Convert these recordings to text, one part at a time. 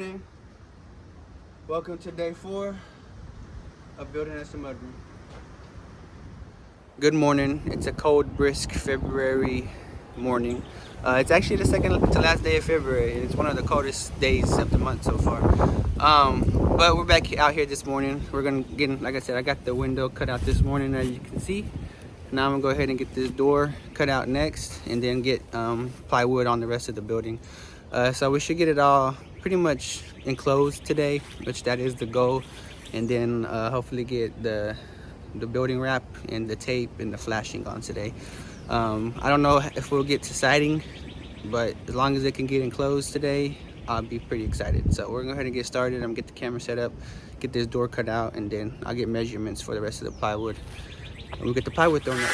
morning. Welcome to day 4 of building us a mudroom. Good morning. It's a cold, brisk February morning. It's actually the second to last day of February, and it's one of the coldest days of the month so far. But we're back out here this morning. We're gonna get, like I said, I got the window cut out this morning, as you can see. Now I'm gonna go ahead and get this door cut out next, and then get plywood on the rest of the building. So we should get it all pretty much enclosed today, which that is the goal, and then hopefully get the building wrap and the tape and the flashing on today. I don't know if we'll get to siding, but as long as it can get enclosed today, I'll be pretty excited. So we're gonna go ahead and get started. I'm gonna get the camera set up, get this door cut out, and then I'll get measurements for the rest of the plywood. And we'll get the plywood thrown up.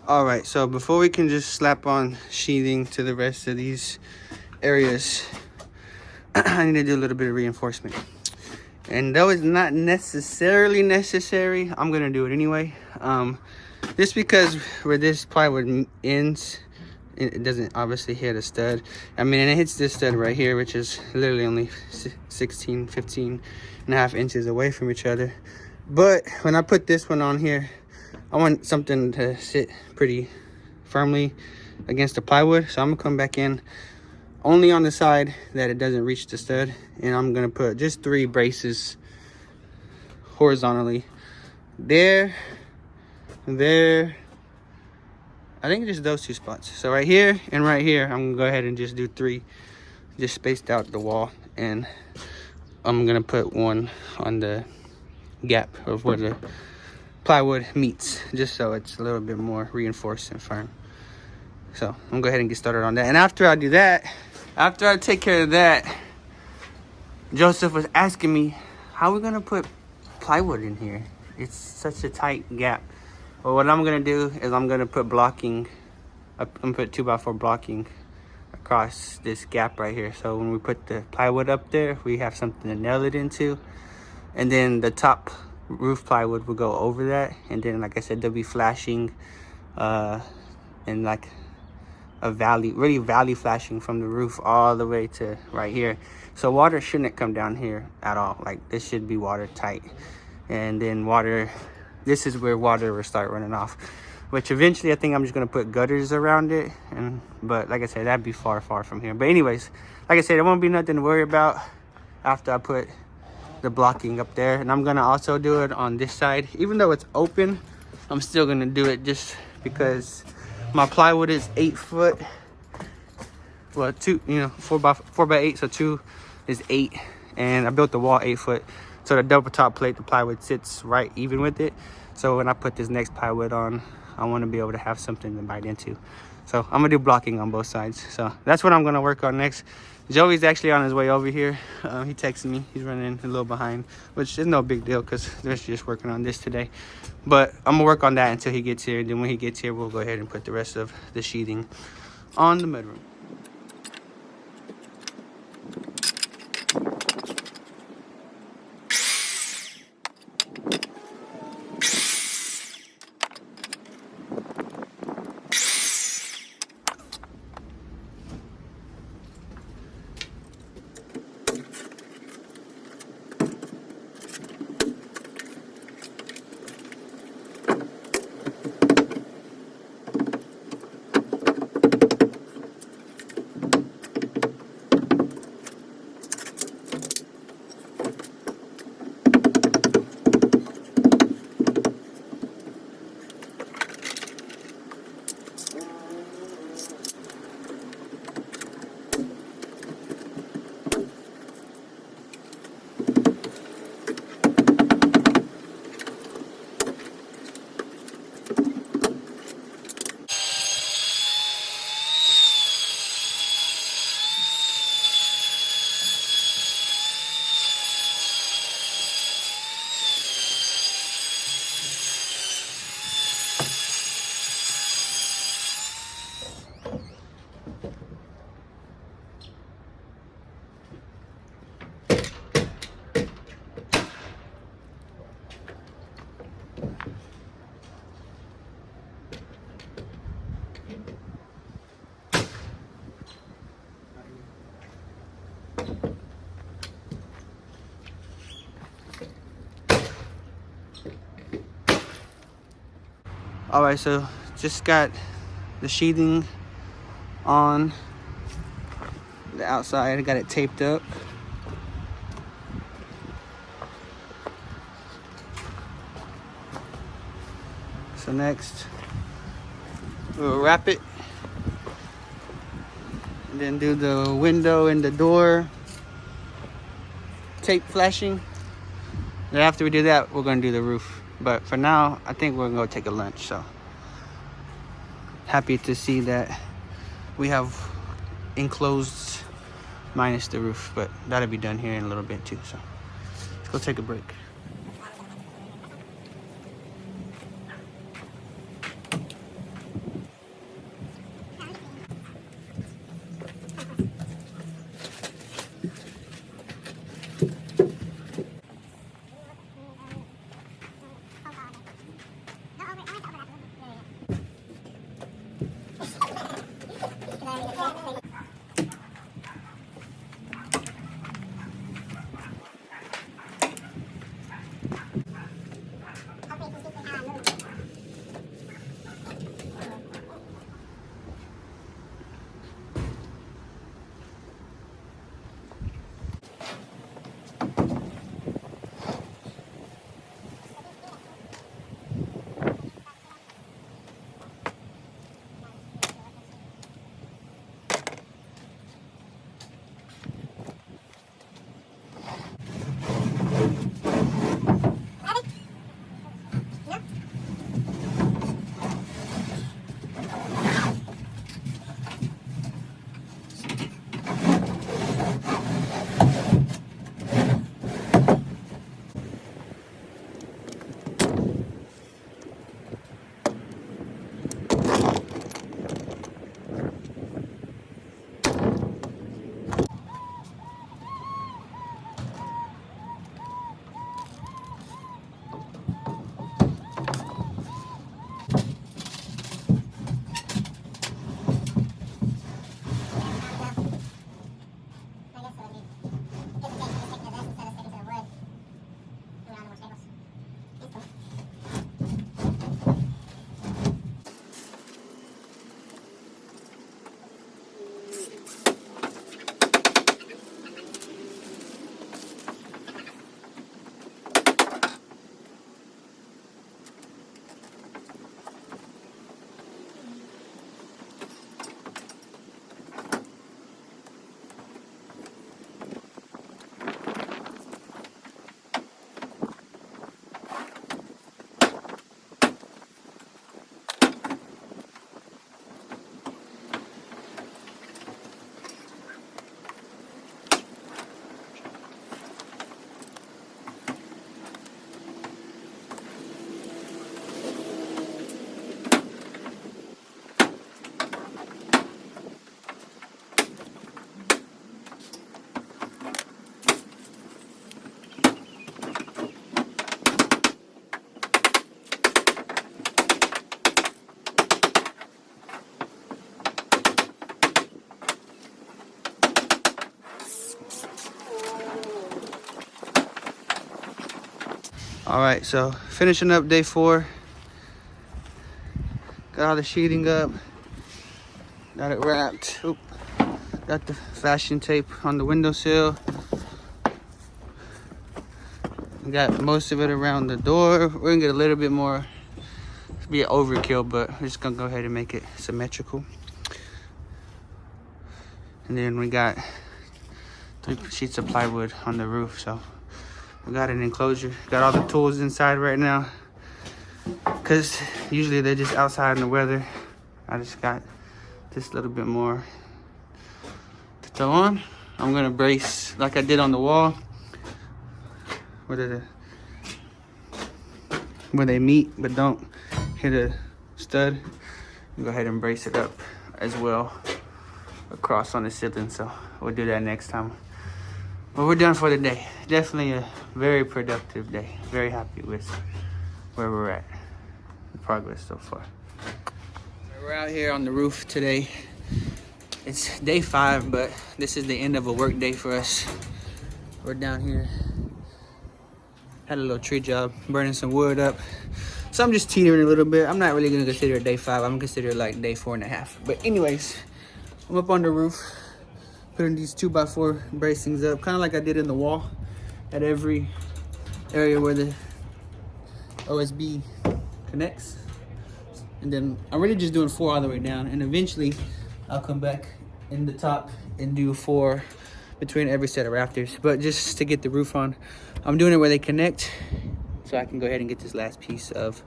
Alright, so before we can just slap on sheathing to the rest of these areas, I need to do a little bit of reinforcement. And though it's not necessarily necessary, I'm going to do it anyway. Just because where this plywood ends, it doesn't obviously hit a stud. I mean, and it hits this stud right here, which is literally only 15 and a half inches away from each other. But when I put this one on here, I want something to sit pretty firmly against the plywood. So I'm gonna come back in only on the side that it doesn't reach the stud. And I'm gonna put just 3 braces horizontally. There. I think just those 2 spots. So right here and right here, I'm gonna go ahead and just do 3, just spaced out the wall. And I'm gonna put one on the gap of where the plywood meets, just so it's a little bit more reinforced and firm. So I'm gonna go ahead and get started on that. And after I do that, after I take care of that, Joseph was asking me, how are we gonna put plywood in here? It's such a tight gap. Well, what I'm gonna do is I'm gonna put blocking, I'm gonna put 2x4 blocking across this gap right here. So when we put the plywood up there, we have something to nail it into. And then the top roof plywood will go over that, and then, like I said, there'll be flashing and like a valley flashing from the roof all the way to right here. So water shouldn't come down here at all. Like, this should be watertight. And then this is where water will start running off, which eventually I think I'm just gonna put gutters around it. But like I said, that'd be far from here. But anyways, like I said, it won't be nothing to worry about after I put the blocking up there. And I'm gonna also do it on this side. Even though it's open, I'm still gonna do it just because my plywood is 8 foot. Well, 4 by 8, so 2 is 8, and I built the wall 8 foot, so the double top plate, the plywood sits right even with it. So when I put this next plywood on, I want to be able to have something to bite into. So I'm gonna do blocking on both sides. So that's what I'm gonna work on next. Joey's actually on his way over here. He texted me. He's running a little behind, which is no big deal because they're just working on this today. But I'm gonna work on that until he gets here. Then when he gets here, we'll go ahead and put the rest of the sheathing on the mudroom. All right, so just got the sheathing on the outside. I got it taped up. So next, we'll wrap it and then do the window and the door tape flashing. And after we do that, we're gonna do the roof. But for now, I think we're gonna go take a lunch. So happy to see that we have enclosed minus the roof, but that'll be done here in a little bit too. So let's go take a break. All right, so finishing up day 4. Got all the sheeting up, got it wrapped. Oop. Got the fashion tape on the windowsill. Got most of it around the door. We're gonna get a little bit more, it'll be an overkill, but we're just gonna go ahead and make it symmetrical. And then we got 3 sheets of plywood on the roof. So we got an enclosure. Got all the tools inside right now, because usually they're just outside in the weather. I just got this little bit more to throw on. I'm gonna brace like I did on the wall where they meet but don't hit a stud. Go ahead and brace it up as well across on the ceiling. So we'll do that next time. But we're done for the day. Definitely a very productive day. Very happy with where we're at, the progress so far. We're out here on the roof today. It's day 5, but this is the end of a work day for us. We're down here. Had a little tree job, burning some wood up. So I'm just teetering a little bit. I'm not really gonna consider it day 5. I'm gonna consider it like day 4.5. But anyways, I'm up on the roof, putting these 2x4 bracings up, kind of like I did in the wall at every area where the OSB connects. And then I'm really just doing 4 all the way down, and eventually I'll come back in the top and do 4 between every set of rafters. But just to get the roof on, I'm doing it where they connect, so I can go ahead and get this last piece of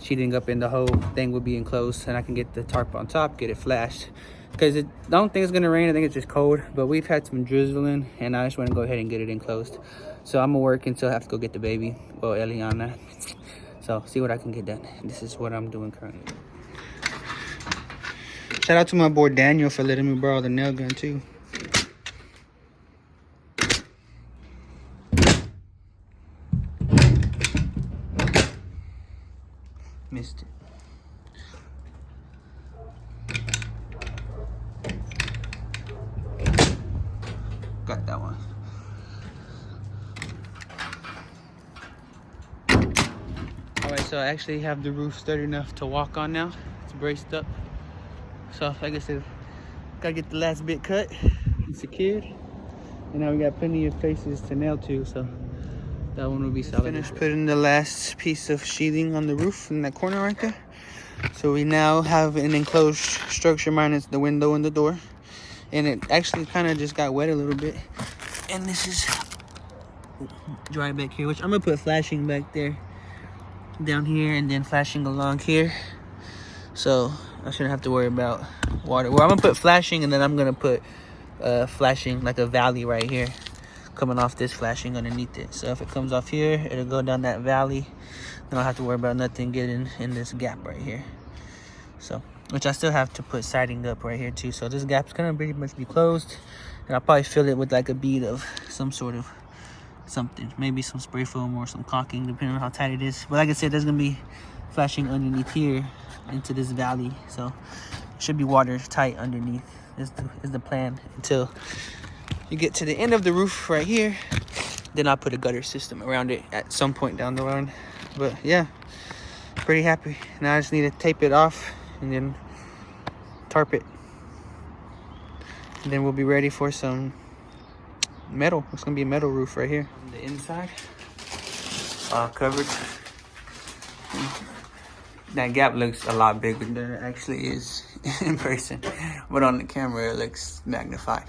sheathing up, and the whole thing will be enclosed, and I can get the tarp on top, get it flashed, because I don't think it's gonna rain. I think it's just cold, but we've had some drizzling, and I just want to go ahead and get it enclosed. So I'm gonna work until I have to go get the baby, well, Eliana. So see what I can get done. This is what I'm doing currently. Shout out to my boy Daniel for letting me borrow the nail gun too. Missed it. Got that one. Alright, so I actually have the roof sturdy enough to walk on now. It's braced up. So like I said, gotta get the last bit cut and secured. And now we got plenty of places to nail to, so that one will be solid. Finished putting the last piece of sheathing on the roof in that corner right there. So we now have an enclosed structure minus the window and the door. And it actually kind of just got wet a little bit. And this is dry back here, which I'm gonna put flashing back there, down here, and then flashing along here. So I shouldn't have to worry about water. Well, I'm gonna put flashing, and then I'm gonna put flashing like a valley right here, coming off this flashing underneath it. So if it comes off here, it'll go down that valley. Then I'll have to worry about nothing getting in this gap right here. So, which I still have to put siding up right here too. So this gap's gonna pretty much be closed, and I'll probably fill it with like a bead of some sort of something, maybe some spray foam or some caulking, depending on how tight it is. But like I said, there's gonna be flashing underneath here into this valley, so it should be watertight underneath. Is the plan until you get to the end of the roof right here. Then I'll put a gutter system around it at some point down the line. But yeah, pretty happy. Now I just need to tape it off and then tarp it, and then we'll be ready for some metal. It's gonna be a metal roof right here. On the inside, covered. That gap looks a lot bigger than it actually is in person, but on the camera it looks magnified.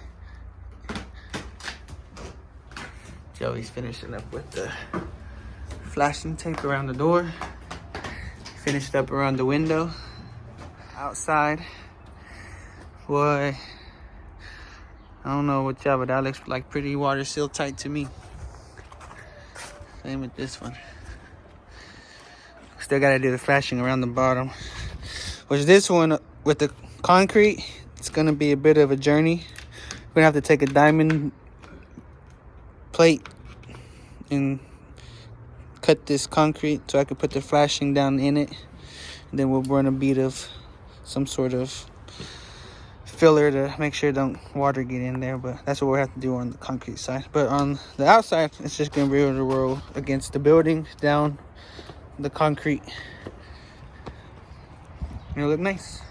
Joey's finishing up with the flashing tape around the door. Finished up around the window. Outside, boy, I don't know what y'all, but that looks like pretty water seal tight to me. Same with this one. Still gotta do the flashing around the bottom. Which this one with the concrete, it's gonna be a bit of a journey. We're gonna have to take a diamond plate and cut this concrete so I can put the flashing down in it. And then we'll run a bead of some sort of filler to make sure don't water get in there. But that's what we'll have to do on the concrete side. But on the outside, it's just gonna be able to roll against the building, down the concrete. It'll look nice.